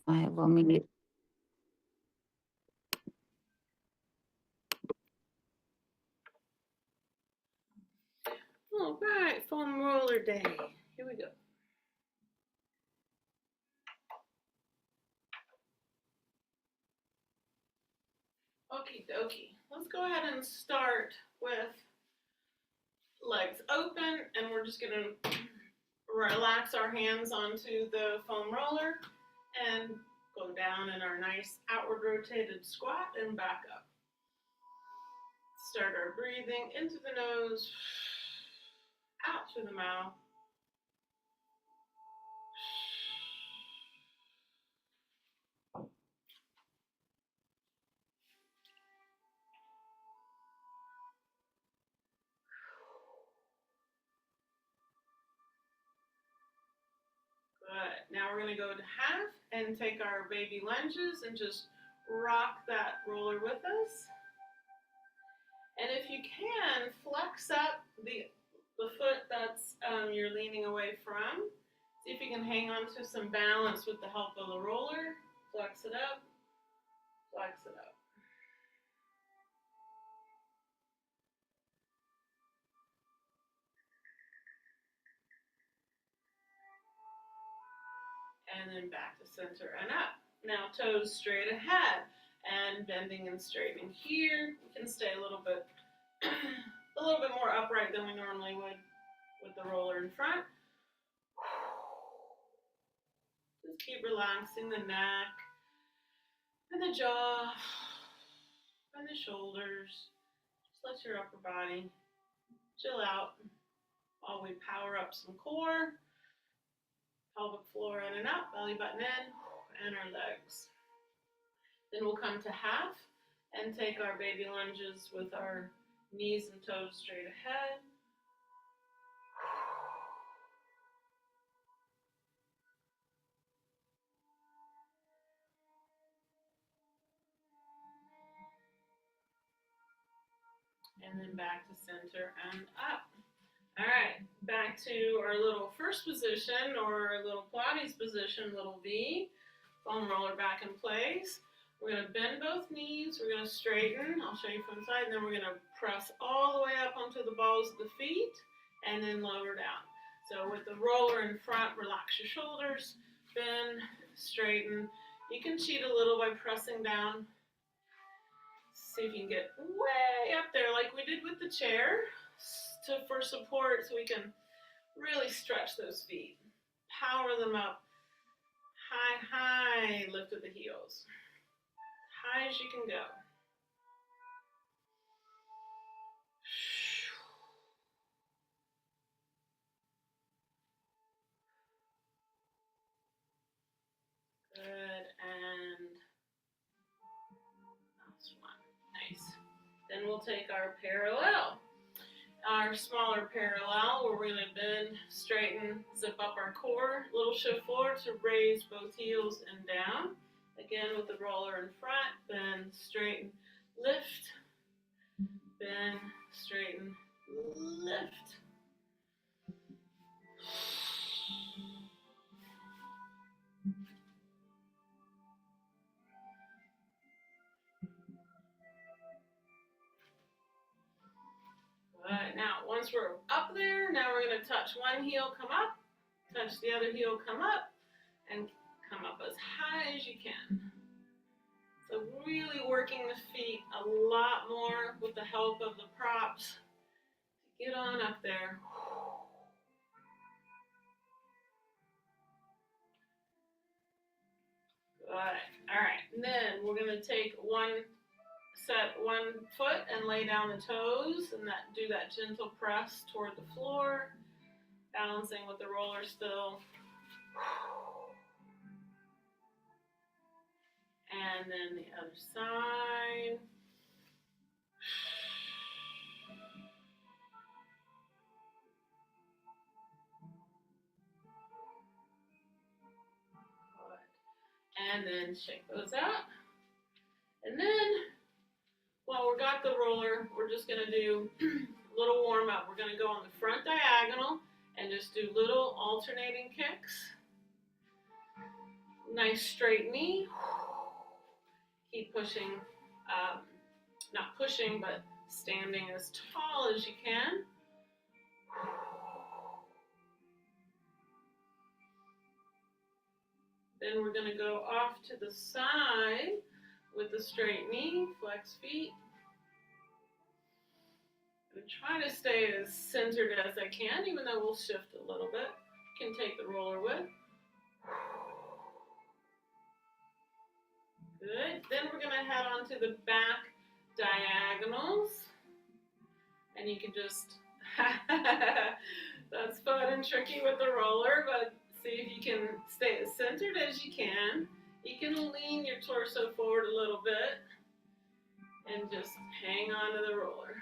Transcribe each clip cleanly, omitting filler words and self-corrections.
I will meet. All right, foam roller day. Here we go. Okie dokie. Let's go ahead and start with legs open, and we're just gonna relax our hands onto the foam roller and go down in our nice outward rotated squat and back up. Start our breathing into the nose, out through the mouth. Good. Now we're going to go to half and take our baby lunges and just rock that roller with us. And if you can, flex up the foot that's you're leaning away from. See if you can hang on to some balance with the help of the roller. Flex it up, flex it up. And then back to center and up. Now toes straight ahead and bending and straightening here. We can stay a little bit more upright than we normally would with the roller in front. Just keep relaxing the neck and the jaw and the shoulders. Just let your upper body chill out while we power up some core. Pelvic floor in and up, belly button in, and our legs. Then we'll come to half and take our baby lunges with our knees and toes straight ahead. And then back to center and up. All right, back to our little first position or our little Pilates position, little V. Foam roller back in place. We're going to bend both knees. We're going to straighten. I'll show you from the side. And then we're going to press all the way up onto the balls of the feet and then lower down. So with the roller in front, relax your shoulders, bend, straighten. You can cheat a little by pressing down. See if you can get way up there like we did with the chair for support, so we can really stretch those feet. Power them up. High, high, lift at the heels. High as you can go. Good, and last one. Nice. Then we'll take our parallel. Our smaller parallel, where we're going to bend, straighten, zip up our core, little shift forward to raise both heels and down. Again with the roller in front, bend, straighten, lift, bend, straighten, lift. Good. Now, once we're up there, now we're going to touch one heel, come up, touch the other heel, come up, and come up as high as you can. So really working the feet a lot more with the help of the props to get on up there. Good. All right. And then we're going to take one foot and lay down the toes and do that gentle press toward the floor, balancing with the roller still. And then the other side. Good. And then shake those out. And then, while we got the roller, we're just going to do a little warm up. We're going to go on the front diagonal and just do little alternating kicks. Nice straight knee. Keep pushing, not pushing, but standing as tall as you can. Then we're going to go off to the side with the straight knee, flex feet. And try to stay as centered as I can, even though we'll shift a little bit. You can take the roller with. Good. Then we're going to head on to the back diagonals. And you can just, that's fun and tricky with the roller, but see if you can stay as centered as you can. You can lean your torso forward a little bit and just hang on to the roller.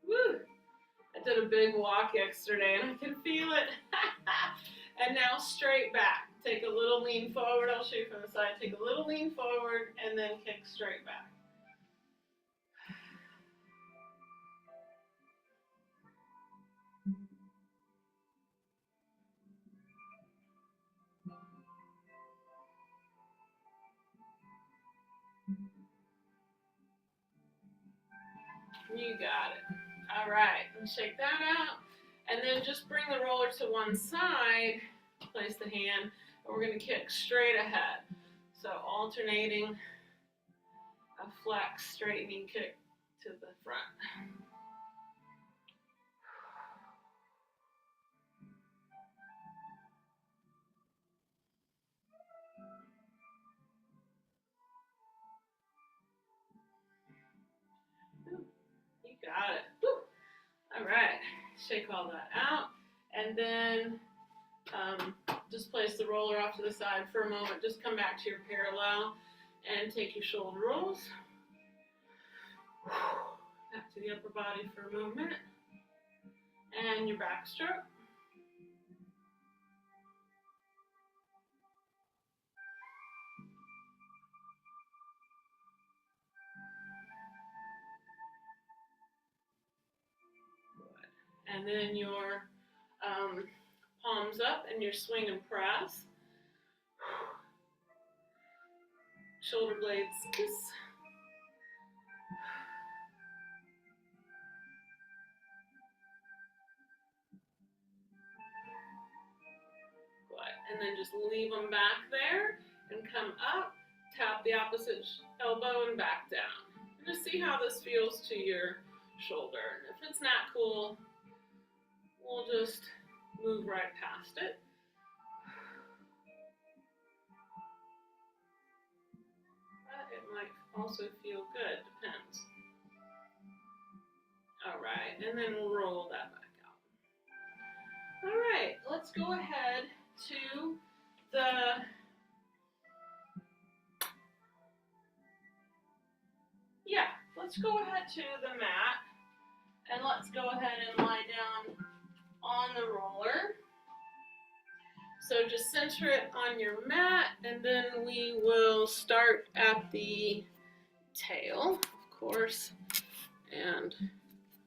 Woo! I did a big walk yesterday and I can feel it. And now straight back. Take a little lean forward. I'll show you from the side. Take a little lean forward and then kick straight back. You got it. All right, and shake that out. And then just bring the roller to one side, place the hand, and we're going to kick straight ahead. So alternating a flex, straightening kick to the front. You got it. Woo. All right, shake all that out, and then just place the roller off to the side for a moment. Just come back to your parallel and take your shoulder rolls. Back to the upper body for a moment, and your back stroke. And then your palms up and your swing and press. Shoulder blades kiss. Good. And then just leave them back there and come up, tap the opposite elbow and back down. And just see how this feels to your shoulder. And if it's not cool, we'll just move right past it. But it might also feel good, depends. All right, and then we'll roll that back out. All right, let's go ahead to let's go ahead to the mat, and let's go ahead and lie down on the roller. So just center it on your mat, and then we will start at the tail, of course, and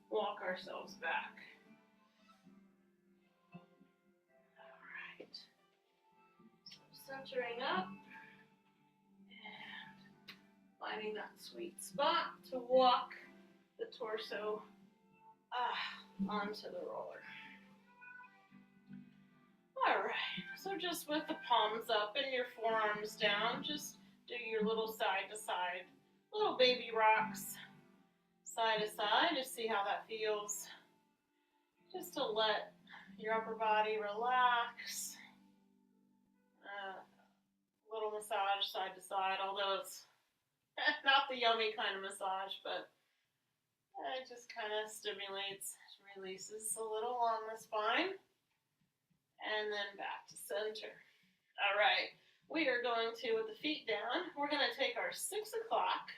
walk ourselves back. All right, so centering up and finding that sweet spot to walk the torso onto the roller. All right, so just with the palms up and your forearms down, just do your little side to side, little baby rocks, side to side, just see how that feels. Just to let your upper body relax. Little massage side to side, although it's not the yummy kind of massage, but it just kind of stimulates, releases a little on the spine. And then back to center. All right, we are going to, with the feet down, we're going to take our 6 o'clock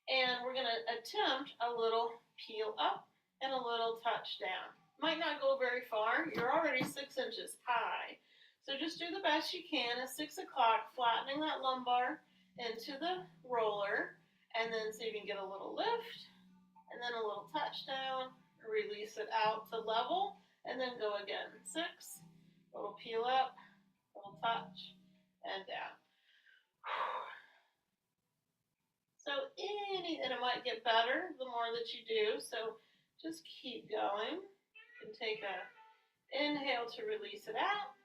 and we're going to attempt a little peel up and a little touch down. Might not go very far. You're already 6 inches high. So just do the best you can at 6 o'clock, flattening that lumbar into the roller, and then see if you can get a little lift, and then a little touch down, release it out to level, and then go again. 6, Little peel up, little touch, and down. So and it might get better the more that you do, so just keep going. You can take a inhale to release it out,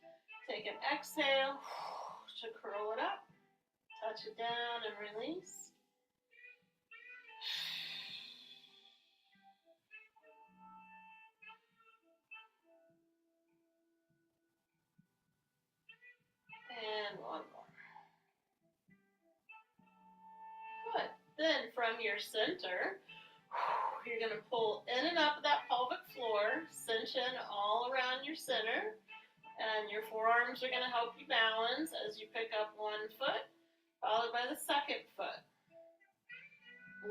take an exhale to curl it up, touch it down and release. And one more. Good. Then from your center, you're going to pull in and up that pelvic floor, cinch in all around your center, and your forearms are going to help you balance as you pick up one foot, followed by the second foot.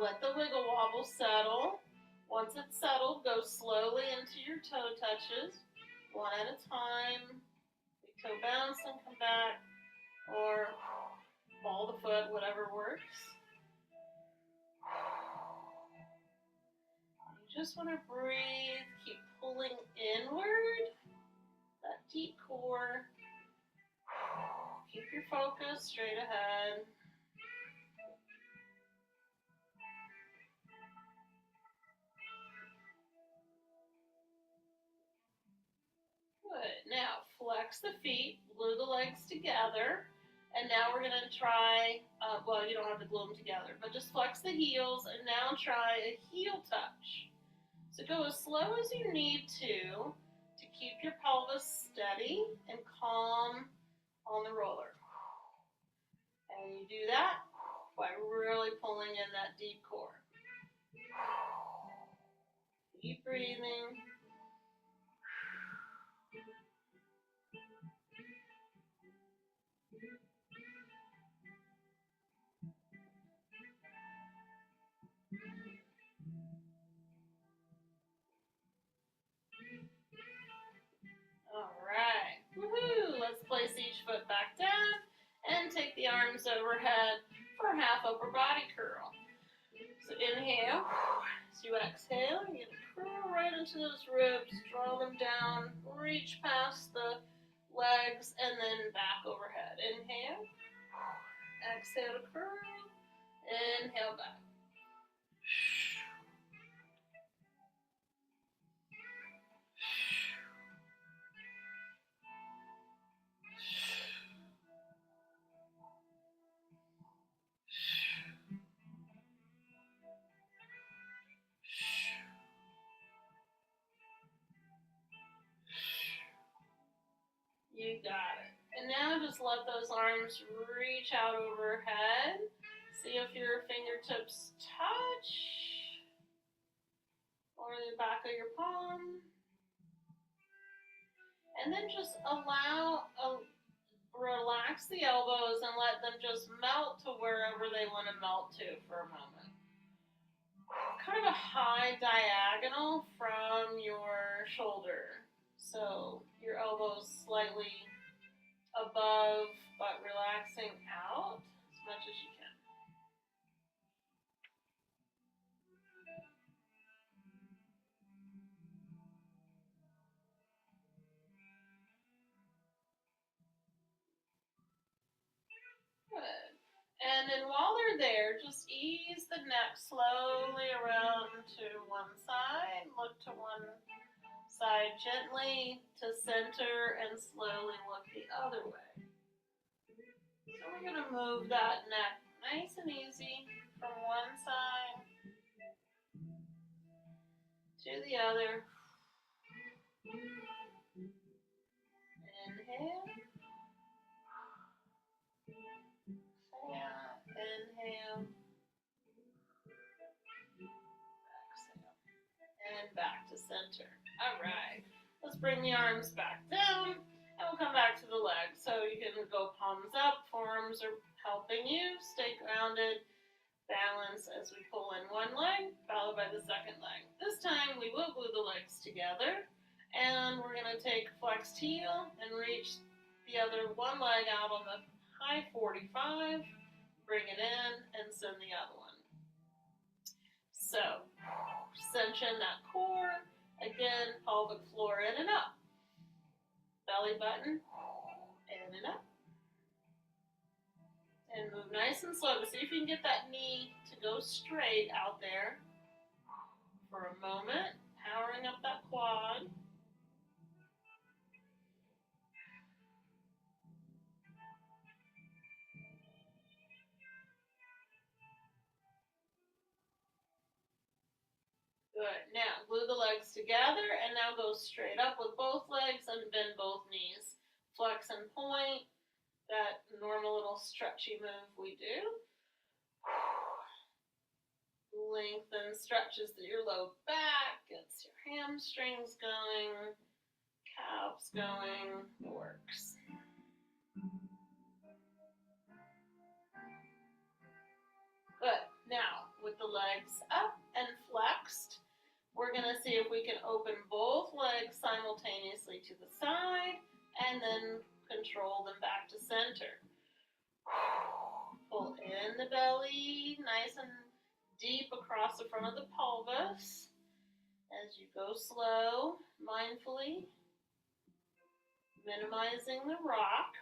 Let the wiggle wobble settle. Once it's settled, go slowly into your toe touches, one at a time. Big toe bounce and come back, or ball the foot, whatever works. You just want to breathe, keep pulling inward, that deep core. Keep your focus straight ahead. Good. Now flex the feet, glue the legs together. And now we're going to try, well, you don't have to glue them together, but just flex the heels and now try a heel touch. So go as slow as you need to keep your pelvis steady and calm on the roller. And you do that by really pulling in that deep core. Keep breathing. All right. Woohoo! Let's place each foot back down and take the arms overhead for half upper body curl. So inhale. As you exhale, you're going to curl right into those ribs, draw them down, reach past the legs, and then back overhead. Inhale. Exhale to curl. Inhale back. You got it. And now just let those arms reach out overhead. See if your fingertips touch or the back of your palm. And then just relax the elbows and let them just melt to wherever they want to melt to for a moment. Kind of a high diagonal from your shoulder. So your elbows slightly above, but relaxing out as much as you can. Good. And then while they're there, just ease the neck slowly around to one side. Look to one side gently to center and slowly look the other way. So we're going to move that neck nice and easy from one side to the other. Inhale. Inhale. Exhale. And back to center. All right. Let's bring the arms back down, and we'll come back to the legs. So you can go palms up, forearms are helping you. Stay grounded, balance as we pull in one leg, followed by the second leg. This time we will glue the legs together, and we're going to take flexed heel and reach the other one leg out on the high 45, bring it in, and send the other one. So, cinch in that core. Again, pelvic floor in and up. belly button, in and up. And move nice and slow. See if you can get that knee to go straight out there for a moment. Powering up that quad. Good. Now glue the legs together and now go straight up with both legs and bend both knees. Flex and point. That normal little stretchy move we do. Lengthen, stretches your low back, gets your hamstrings going, calves going, it works. Good. Now, with the legs up and flexed, we're going to see if we can open both legs simultaneously to the side and then control them back to center. Pull in the belly, nice and deep across the front of the pelvis as you go slow, mindfully, minimizing the rock,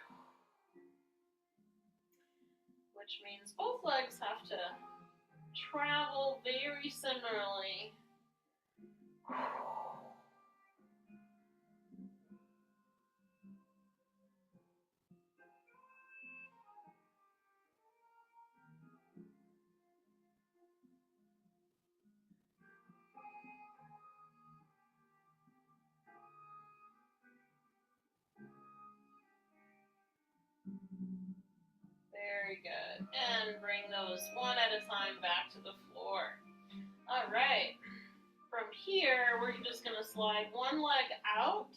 which means both legs have to travel very similarly. Very good. And bring those one at a time back to the floor. All right. From here, we're just going to slide one leg out,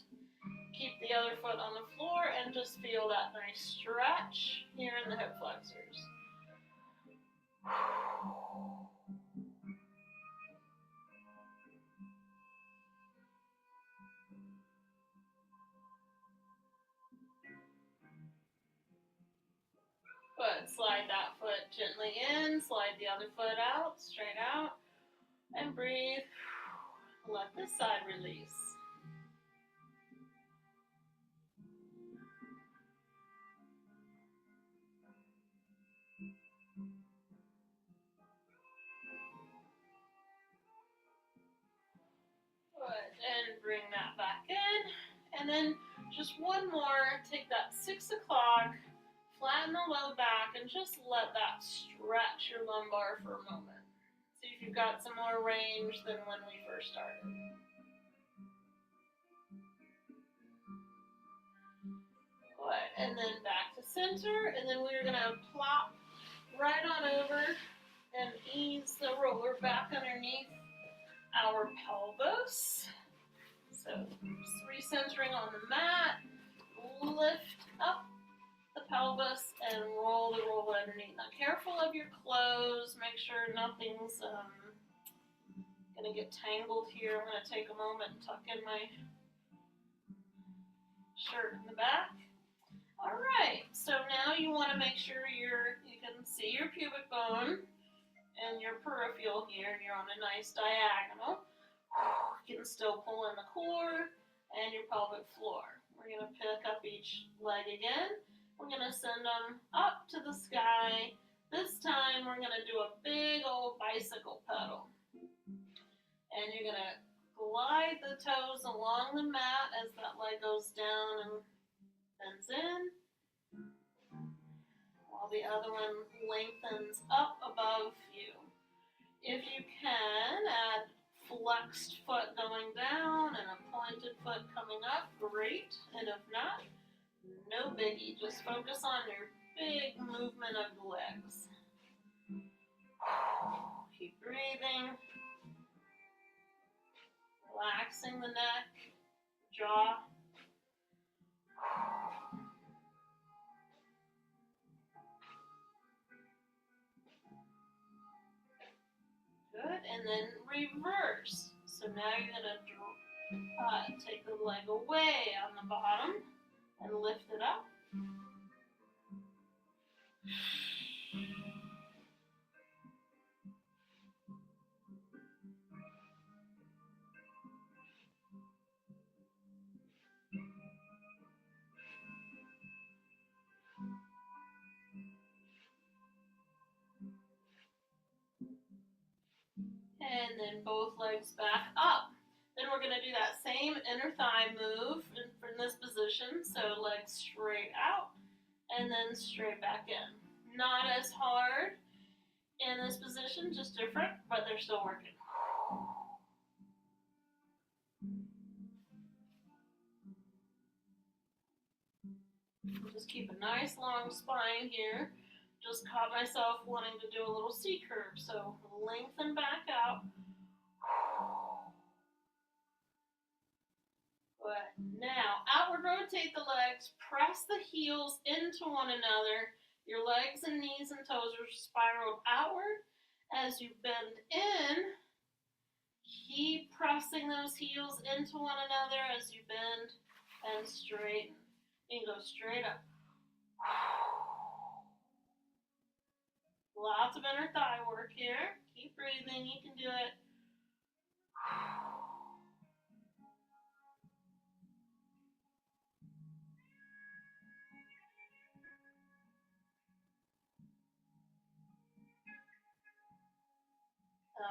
keep the other foot on the floor, and just feel that nice stretch here in the hip flexors. Good. Slide that foot gently in, slide the other foot out, straight out, and breathe. Let this side release. Good. And bring that back in. And then just one more. Take that 6 o'clock, flatten the low back, and just let that stretch your lumbar for a moment. See if you've got some more range than when we first started. Good. And then back to center. And then we're going to plop right on over and ease the roller back underneath our pelvis. So recentering on the mat, lift up the pelvis and roll the roller underneath. Now careful of your clothes, make sure nothing's going to get tangled here. I'm going to take a moment and tuck in my shirt in the back. All right, so now you want to make sure you can see your pubic bone and your peripheral here, and you're on a nice diagonal. You can still pull in the core and your pelvic floor. We're going to pick up each leg again. We're going to send them up to the sky. This time we're going to do a big old bicycle pedal. And you're going to glide the toes along the mat as that leg goes down and bends in, while the other one lengthens up above you. If you can, add flexed foot going down and a pointed foot coming up, great. And if not, no biggie. Just focus on your big movement of the legs. Keep breathing. Relaxing the neck, jaw. Good, and then reverse. So now you're going to take the leg away on the bottom and lift it up. then both legs back up. Then we're going to do that same inner thigh move in this position. So legs straight out and then straight back in. Not as hard in this position, just different, but they're still working. Just keep a nice long spine here. Just caught myself wanting to do a little C curve, so lengthen back out. Good. Now, outward rotate the legs, press the heels into one another. Your legs and knees and toes are spiraled outward. As you bend in, keep pressing those heels into one another as you bend and straighten. And go straight up. Lots of inner thigh work here. Keep breathing, you can do it.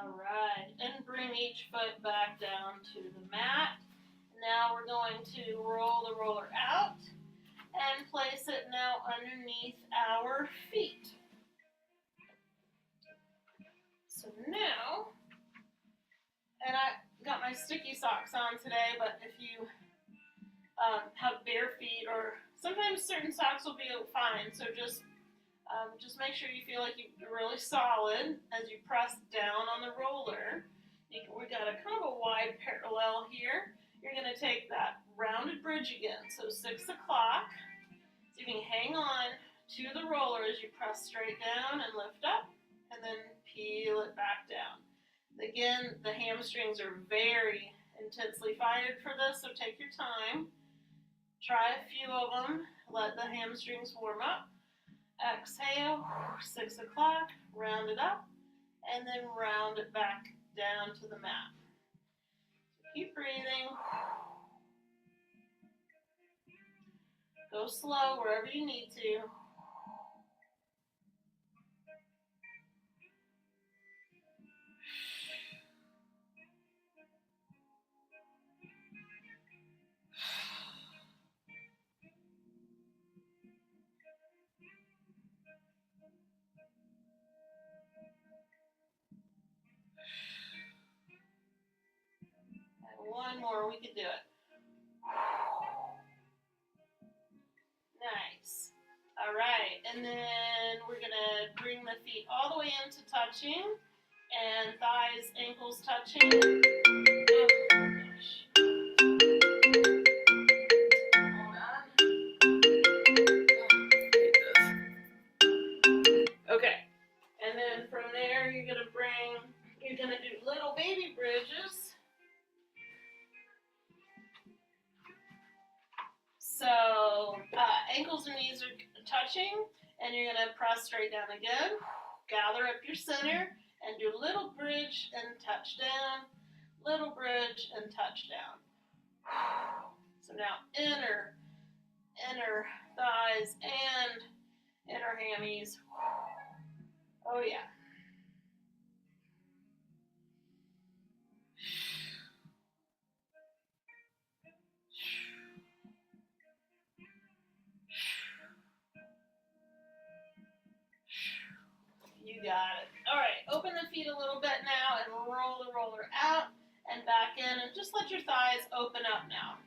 All right, and bring each foot back down to the mat. Now we're going to roll the roller out and place it now underneath our feet. So now, and I got my sticky socks on today, but if you have bare feet, or sometimes certain socks will be fine, so just make sure you feel like you're really solid as you press down on the roller. We got a kind of a wide parallel here. You're going to take that rounded bridge again, so 6 o'clock. So you can hang on to the roller as you press straight down and lift up, and then peel it back down. Again, the hamstrings are very intensely fired for this, so take your time. Try a few of them. Let the hamstrings warm up. Exhale, 6 o'clock, round it up, and then round it back down to the mat. So keep breathing. Go slow wherever you need to. One more, we can do it. Nice. All right, and then we're gonna bring the feet all the way into touching, and thighs, ankles touching. Oh gosh. Hold on. Okay, and then from there you're gonna do little baby bridges. So ankles and knees are touching, and you're going to press straight down again. Gather up your center and do little bridge and touch down, little bridge and touch down. So now inner thighs and inner hammies. Oh yeah. You got it. All right, open the feet a little bit now and roll the roller out and back in, and just let your thighs open up now.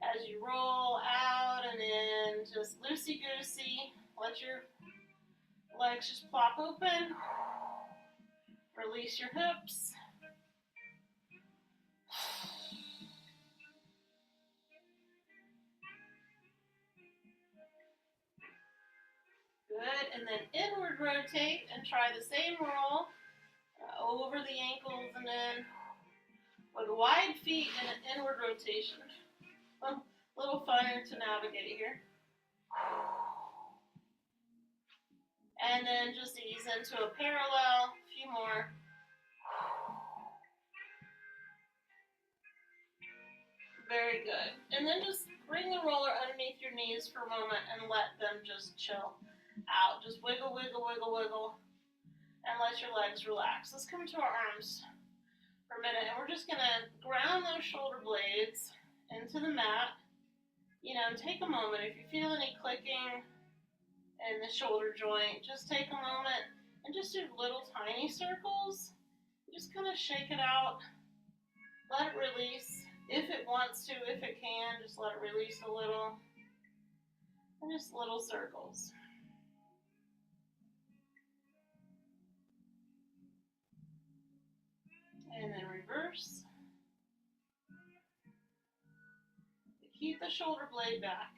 As you roll out and in, just loosey-goosey, let your legs just plop open. Release your hips. Good, and then inward rotate and try the same roll over the ankles and then with wide feet and an inward rotation. A little funner to navigate here. And then just ease into a parallel, a few more. Very good. And then just bring the roller underneath your knees for a moment and let them just chill out. Just wiggle, wiggle, wiggle, wiggle. And let your legs relax. Let's come to our arms for a minute, and we're just gonna ground those shoulder blades into the mat. You know, take a moment. If you feel any clicking in the shoulder joint, just take a moment and just do little tiny circles. Just kind of shake it out. Let it release. If it wants to, if it can, just let it release a little. And just little circles. And then reverse. Keep the shoulder blade back.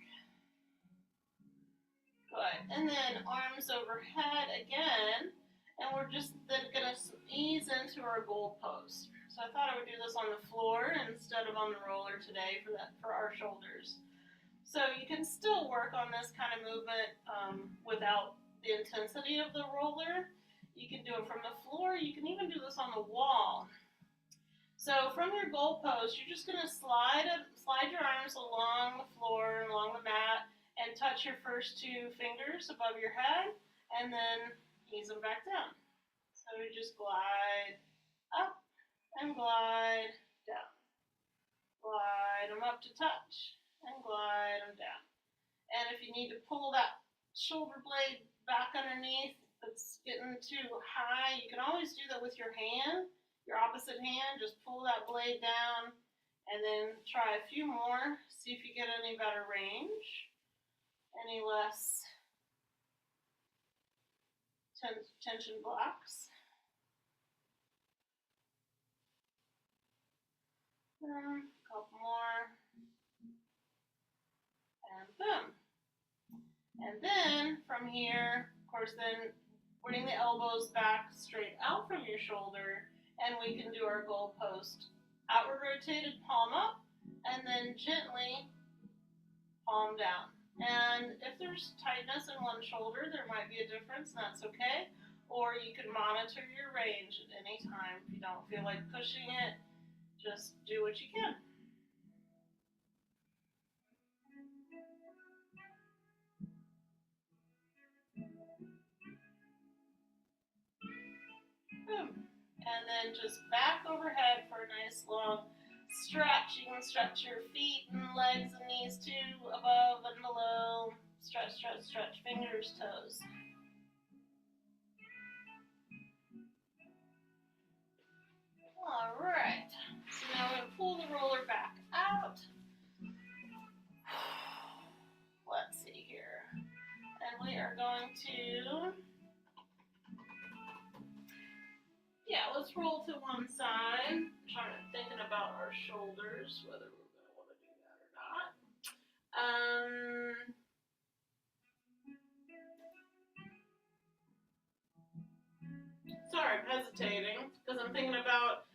Good. And then arms overhead again. And we're just then going to ease into our goal post. So I thought I would do this on the floor instead of on the roller today for our shoulders. So you can still work on this kind of movement without the intensity of the roller. You can do it from the floor. You can even do this on the wall. So from your goal post, you're just going to slide your arms along the floor, along the mat, and touch your first two fingers above your head, and then ease them back down. So we just glide up and glide down. Glide them up to touch and glide them down. And if you need to pull that shoulder blade back underneath, if it's getting too high, you can always do that with your hand, your opposite hand. Just pull that blade down and then try a few more. See if you get any better range, any less tension blocks. A couple more. And boom. And then from here, of course, then bring the elbows back straight out from your shoulder, and we can do our goal post. Outward rotated palm up, and then gently palm down. And if there's tightness in one shoulder, there might be a difference, and that's okay. Or you can monitor your range at any time. If you don't feel like pushing it, just do what you can. Boom. And then just back overhead for a nice long stretch. You can stretch your feet and legs and knees too, above and below. Stretch, stretch, stretch, fingers, toes. All right. So now we're going to pull the roller back out. Let's see here. And we are going to, let's roll to one side. I'm thinking about our shoulders, whether we're going to want to do that or not. Sorry, I'm hesitating because I'm thinking about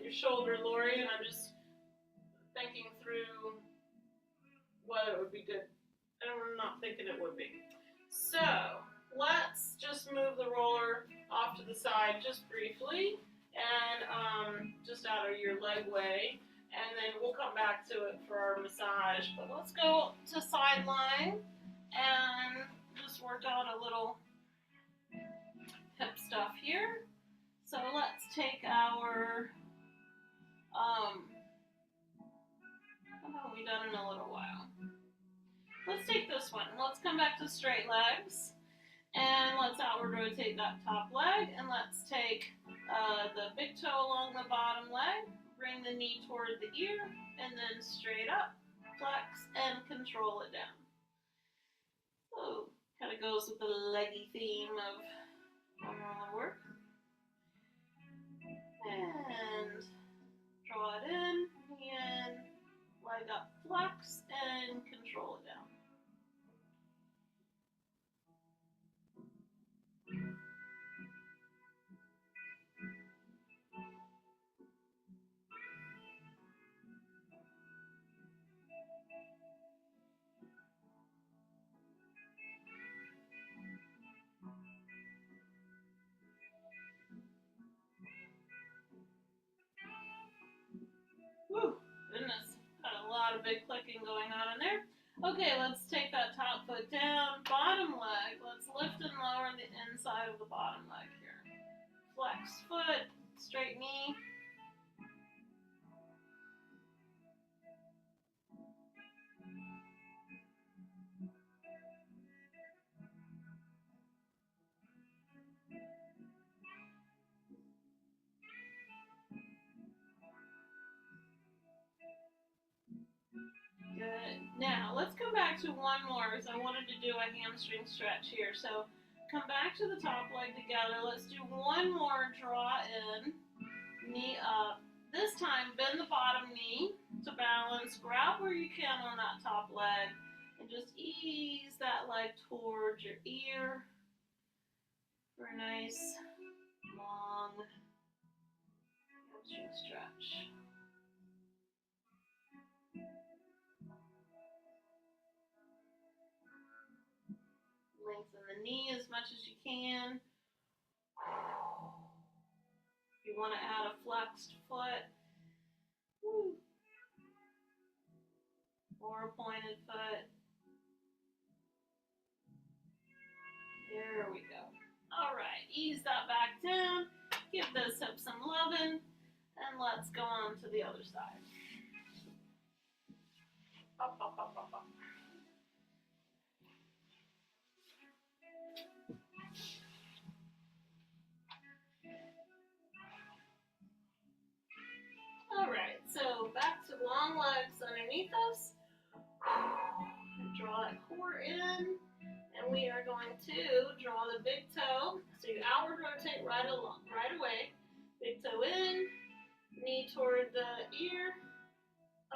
your shoulder, Lori, and I'm just thinking through whether it would be good. And I'm not thinking it would be. So let's just move the roller off to the side just briefly and just out of your leg way, and then we'll come back to it for our massage. But let's go to sideline and just work out a little hip stuff here. So let's take our haven't we done in a little while? Let's take this one. Let's come back to straight legs, and let's outward rotate that top leg, and let's take the big toe along the bottom leg, bring the knee toward the ear, and then straight up, flex, and control it down. So, kind of goes with the leggy theme of foam roller work. And draw it in, and leg up, flex, and control it down. Whew, goodness, got a lot of big clicking going on in there. Okay, let's take that top foot down, bottom leg. Let's lift and lower the inside of the bottom leg here. Flex foot, straight knee, back to one more because I wanted to do a hamstring stretch here. So come back to the top leg together. Let's do one more. Draw in, knee up. This time, bend the bottom knee to balance. Grab where you can on that top leg and just ease that leg towards your ear for a nice long hamstring stretch. Lengthen the knee as much as you can. If you want to add a flexed foot or a pointed foot, there we go. All right, ease that back down. Give this hip some loving, and let's go on to the other side. Up, up, up, up, up. All right, so back to long legs underneath us. Draw that core in, and we are going to draw the big toe. So you outward rotate right away. Big toe in, knee toward the ear,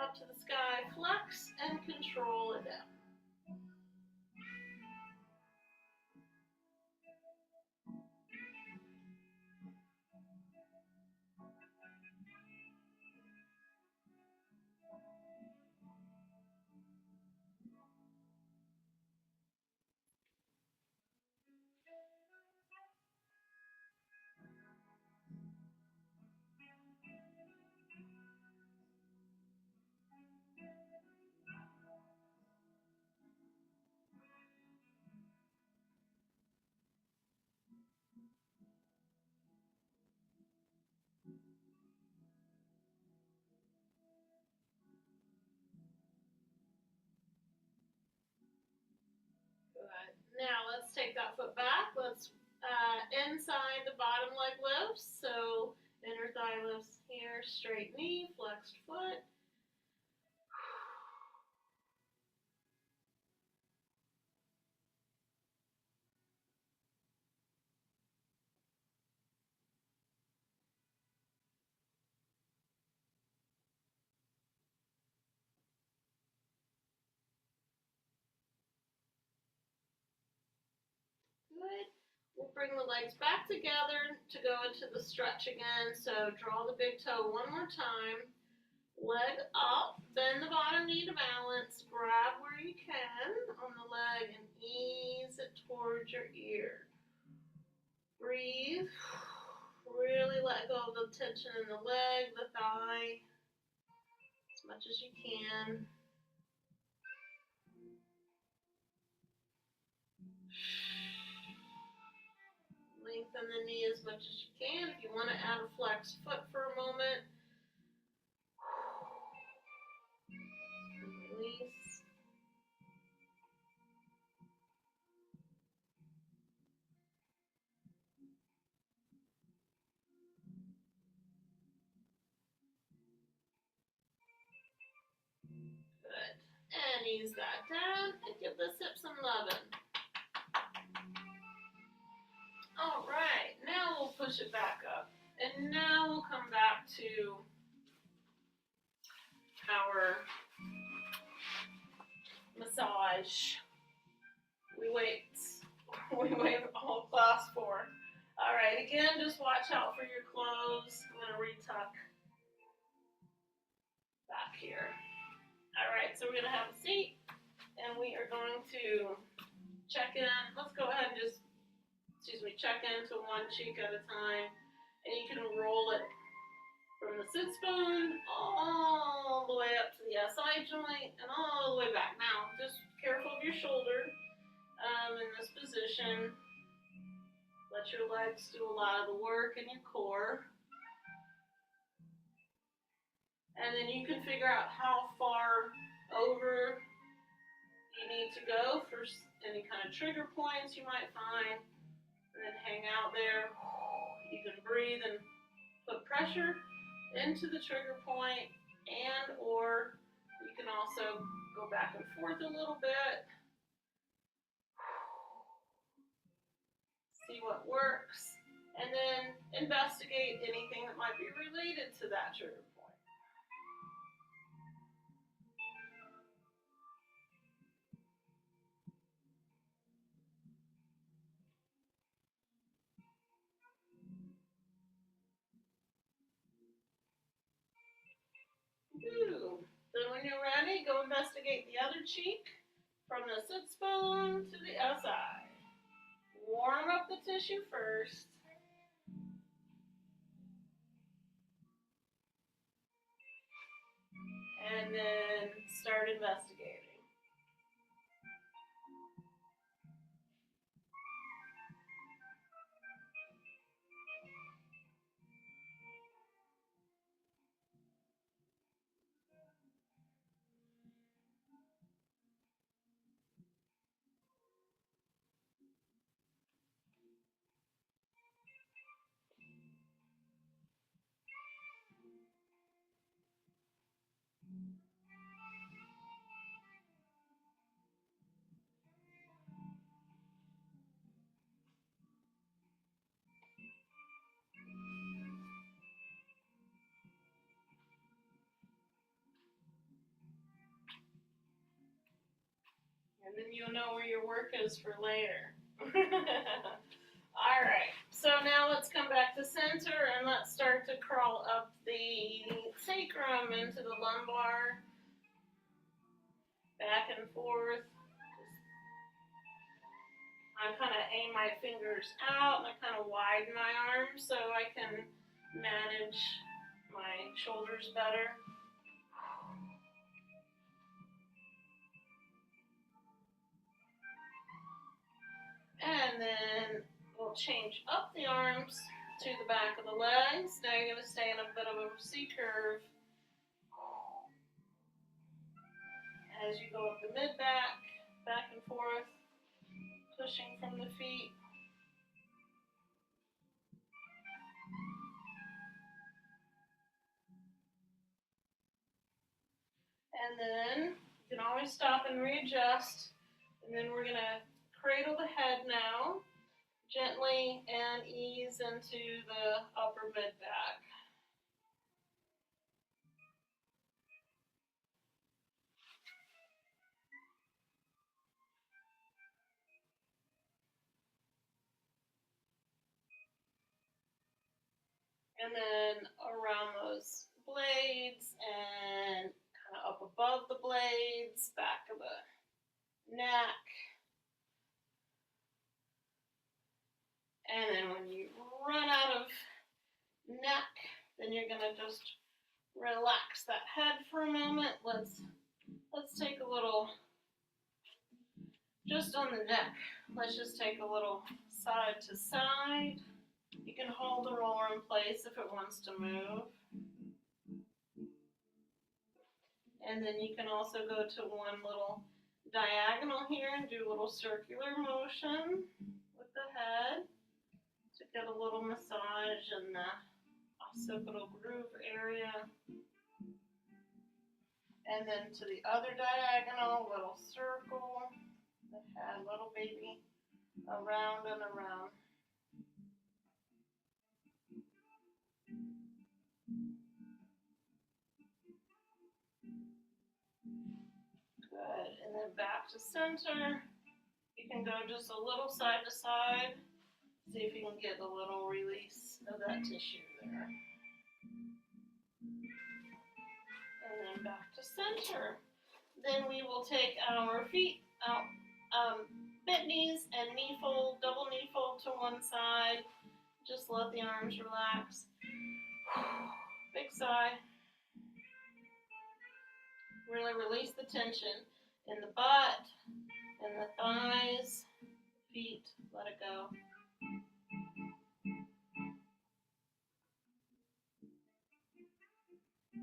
up to the sky, flex, and control it down. Now let's take that foot back. Let's inside the bottom leg lifts. So inner thigh lifts here, straight knee, flexed foot. Good. We'll bring the legs back together to go into the stretch again. So draw the big toe one more time. Leg up, bend the bottom knee to balance. Grab where you can on the leg and ease it towards your ear. Breathe. Really let go of the tension in the leg, the thigh, as much as you can. Lengthen the knee as much as you can. If you want to add a flexed foot for a moment, release. Good. And ease that down and give this hip some loving. All right, now we'll push it back up. And now we'll come back to our massage. We wait all class for. All right, again, just watch out for your clothes. I'm gonna retuck back here. All right, so we're gonna have a seat and we are going to check in. Let's go ahead and just, check into one cheek at a time. And you can roll it from the sits bone all the way up to the SI joint and all the way back. Now, just careful of your shoulder in this position. Let your legs do a lot of the work in your core. And then you can figure out how far over you need to go for any kind of trigger points you might find. And then hang out there. You can breathe and put pressure into the trigger point, and or you can also Go back and forth a little bit. See what works. And then investigate anything that might be related to that trigger point. Ooh. Then when you're ready, go investigate the other cheek from the sits bone to the SI. Warm up the tissue first. And then start investigating. And then you'll know where your work is for later. All right, so now let's come back to center and let's start to crawl up the sacrum into the lumbar, back and forth. I kind of aim my fingers out and I kind of widen my arms so I can manage my shoulders better. And then we'll change up the arms to the back of the legs. Now you're going to stay in a bit of a C curve as you go up the mid-back, back and forth, pushing from the feet. And then you can always stop and readjust. And then we're going to cradle the head now, gently, and ease into the upper mid-back. And then around those blades and kind of up above the blades, back of the neck. And then when you run out of neck, then you're gonna just relax that head for a moment. Let's take a little, just on the neck, let's just take a little side to side. You can hold the roller in place if it wants to move. And then you can also go to one little diagonal here and do a little circular motion with the head to get a little massage in the occipital groove area. And then to the other diagonal, little circle, the head, little baby, around and around. Good, and then back to center. You can go just a little side to side. See if you can get a little release of that tissue there. And then back to center. Then we will take our feet out, bent knees and knee fold, double knee fold to one side. Just let the arms relax. Big sigh. Really release the tension in the butt, in the thighs, feet, let it go.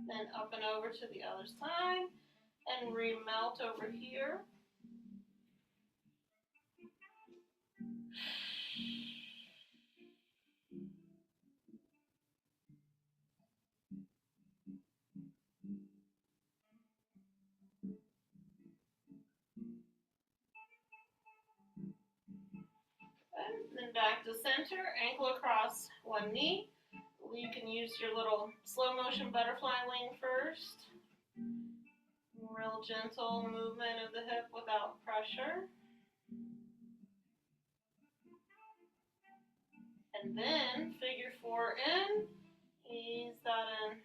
Then up and over to the other side and remelt over here. back to center, ankle across one knee. You can use your little slow motion butterfly wing first. Real gentle movement of the hip without pressure. And then figure four in, ease that in.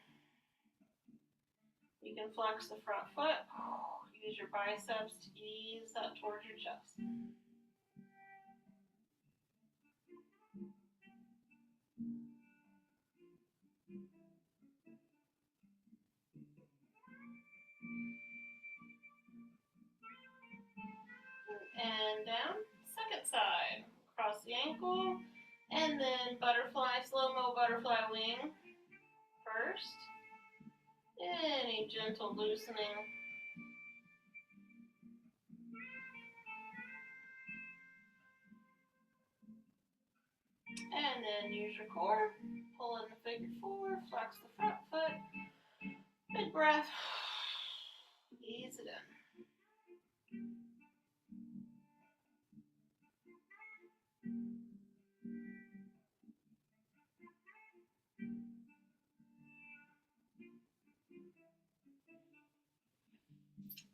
You can flex the front foot, use your biceps to ease that towards your chest. And down, second side, across the ankle, and then butterfly, slow-mo butterfly wing first. Any gentle loosening. And then use your core, pull in the figure four, flex the front foot, big breath, ease it in.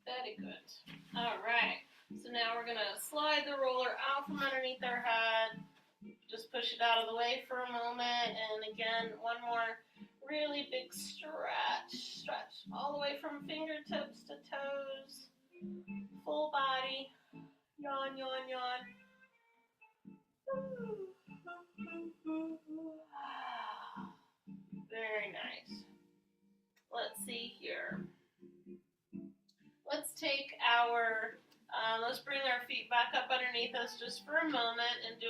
Very good. All right, so now we're gonna slide the roller out from underneath our head. Just push it out of the way for a moment, and again, one more really big stretch all the way from fingertips to toes, full body, yawn, yawn, yawn. Very nice. Let's see here. Let's take let's bring our feet back up underneath us just for a moment and do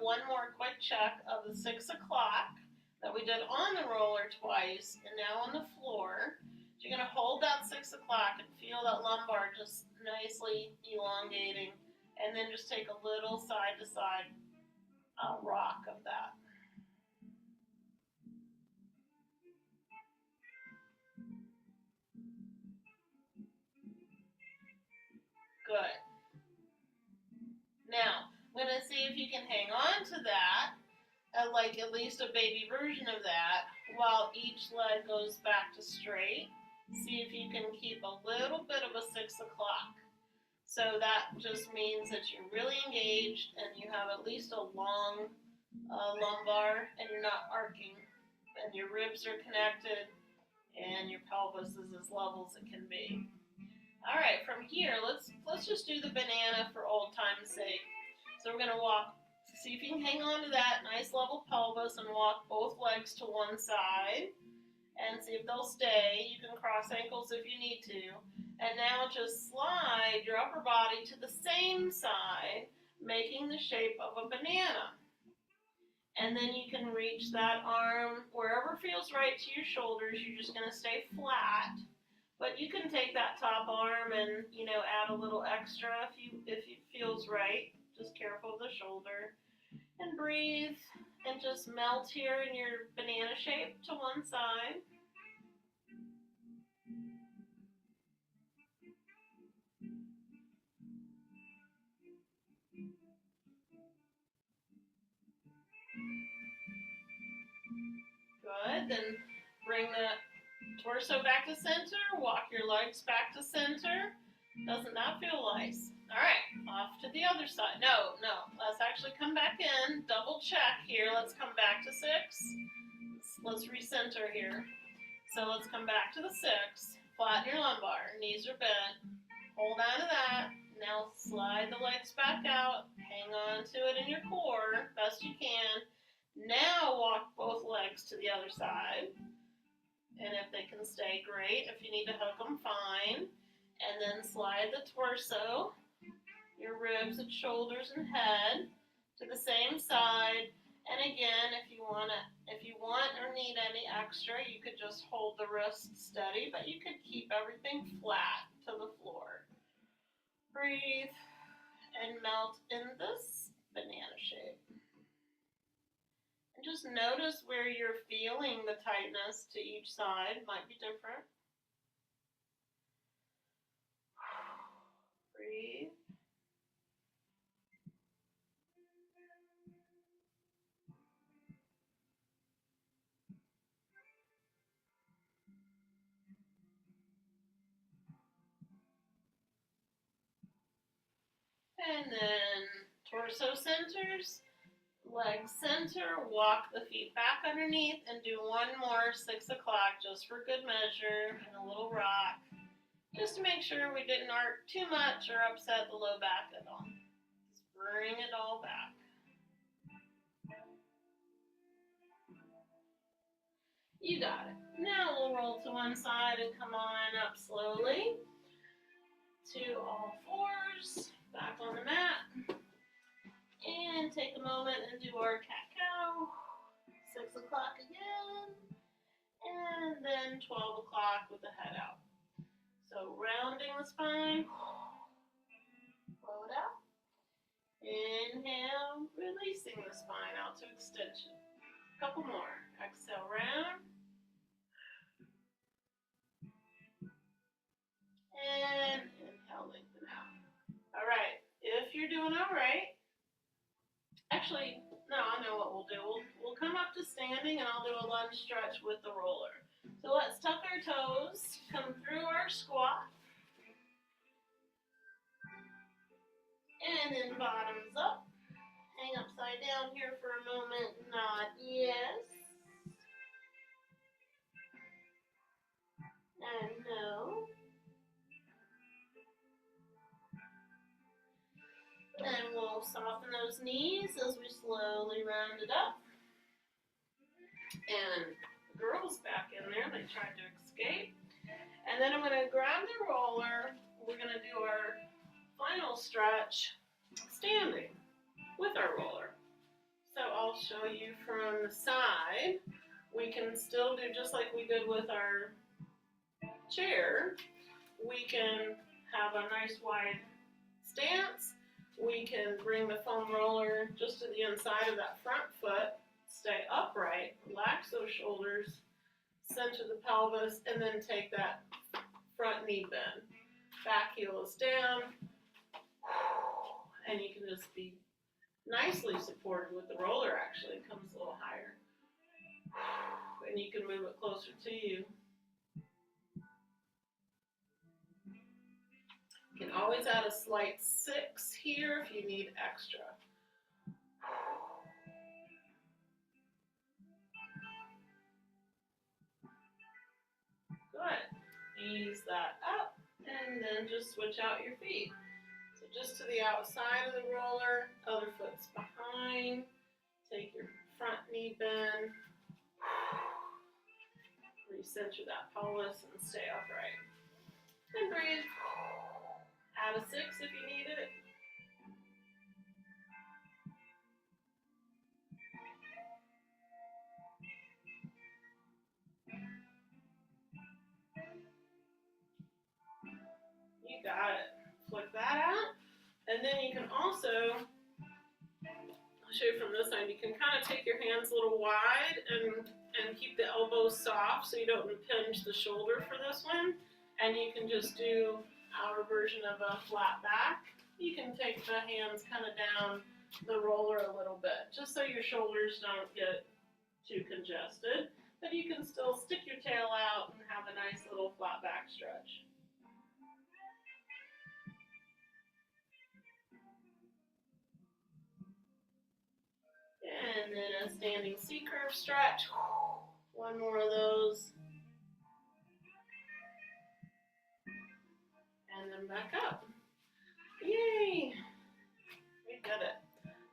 one more quick check of the 6 o'clock that we did on the roller twice and now on the floor. So you're going to hold that 6 o'clock and feel that lumbar just nicely elongating, and then just take a little side to side rock of that. Good. Now, I'm going to see if you can hang on to that, like at least a baby version of that, while each leg goes back to straight. See if you can keep a little bit of a 6 o'clock. So that just means that you're really engaged and you have at least a long lumbar and you're not arcing, and your ribs are connected and your pelvis is as level as it can be. All right, from here, let's just do the banana for old time's sake. So we're going to walk, see if you can hang on to that nice level pelvis and walk both legs to one side and see if they'll stay. You can cross ankles if you need to. And now just slide your upper body to the same side, making the shape of a banana. And then you can reach that arm wherever feels right to your shoulders. You're just going to stay flat. But you can take that top arm and, add a little extra if it feels right. Just careful of the shoulder. And breathe and just melt here in your banana shape to one side. Good. Then bring the torso back to center. Walk your legs back to center. Doesn't that feel nice? All right, off to the other side. No. Let's actually come back in. Double check here. Let's come back to 6. Let's recenter here. So let's come back to the 6. Flatten your lumbar. Knees are bent. Hold on to that. Now slide the legs back out. Hang on to it in your core best you can. Now walk both legs to the other side. And if they can stay, great. If you need to hook them, fine. And then slide the torso, your ribs and shoulders and head to the same side. And again, if you want or need any extra, you could just hold the wrist steady, but you could keep everything flat to the floor. Breathe and melt in this banana shape. And just notice where you're feeling the tightness to each side. Might be different. Breathe. And then torso centers, legs center, walk the feet back underneath, and do one more 6 o'clock just for good measure, and a little rock, just to make sure we didn't arc too much or upset the low back at all. Just bring it all back. You got it. Now we'll roll to one side and come on up slowly to all fours, back on the mat, and take a moment and do our cat-cow. 6 o'clock again, and then 12 o'clock with the head out. So rounding the spine, blow it out. Inhale, releasing the spine out to extension. A couple more. Exhale, round. And inhale, lengthen out. All right, if you're doing all right, actually, no, I know what we'll do. We'll come up to standing, and I'll do a lunge stretch with the roller. So let's tuck our toes, come through our squat, and then bottoms up. Hang upside down here for a moment. Nod yes. And no. And we'll soften those knees as we slowly round it up. And the girl's back in there. They tried to escape. And then I'm going to grab the roller. We're going to do our final stretch standing with our roller. So I'll show you from the side. We can still do just like we did with our chair. We can have a nice wide stance. We can bring the foam roller just to the inside of that front foot, stay upright, relax those shoulders, center the pelvis, and then take that front knee bend. Back heel is down, and you can just be nicely supported with the roller. Actually, it comes a little higher, and you can move it closer to you. You can always add a slight 6 here if you need extra. Good. Ease that up, and then just switch out your feet. So just to the outside of the roller, other foot's behind. Take your front knee bend. Recenter that pelvis and stay upright. And breathe. Add a 6 if you need it. You got it. Flick that out. And then you can also, I'll show you from this side, you can kind of take your hands a little wide and keep the elbows soft so you don't impinge the shoulder for this one. And you can just do our version of a flat back. You can take the hands kind of down the roller a little bit, just so your shoulders don't get too congested, but you can still stick your tail out and have a nice little flat back stretch. And then a standing C-curve stretch. One more of those. And then back up. Yay! We did it.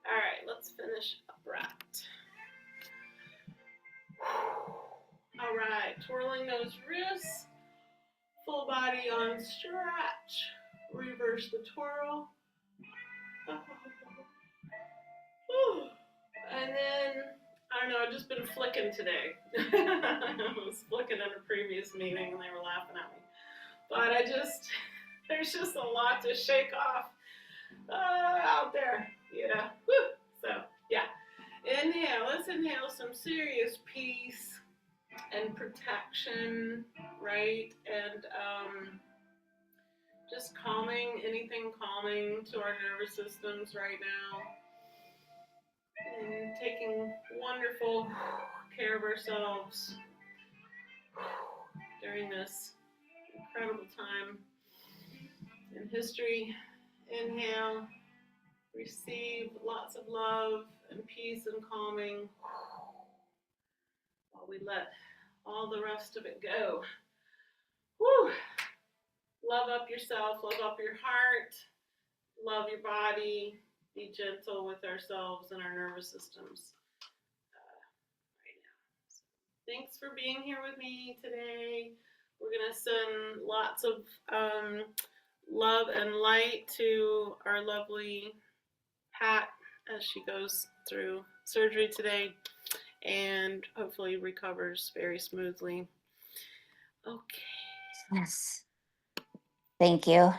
All right, let's finish upright. All right, twirling those wrists. Full body on stretch. Reverse the twirl. And then, I don't know, I've just been flicking today. I was flicking at a previous meeting and they were laughing at me. But there's just a lot to shake off out there, you know. Woo. So, yeah. Inhale. Let's inhale some serious peace and protection, right? And just calming, anything calming to our nervous systems right now. And taking wonderful care of ourselves during this incredible time in history. Inhale, Receive lots of love and peace and calming while we let all the rest of it go. Whew. Love up yourself, love up your heart, love your body, be gentle with ourselves and our nervous systems right now. So thanks for being here with me today. We're going to send lots of love and light to our lovely Pat as she goes through surgery today and hopefully recovers very smoothly. Okay. Yes. Thank you.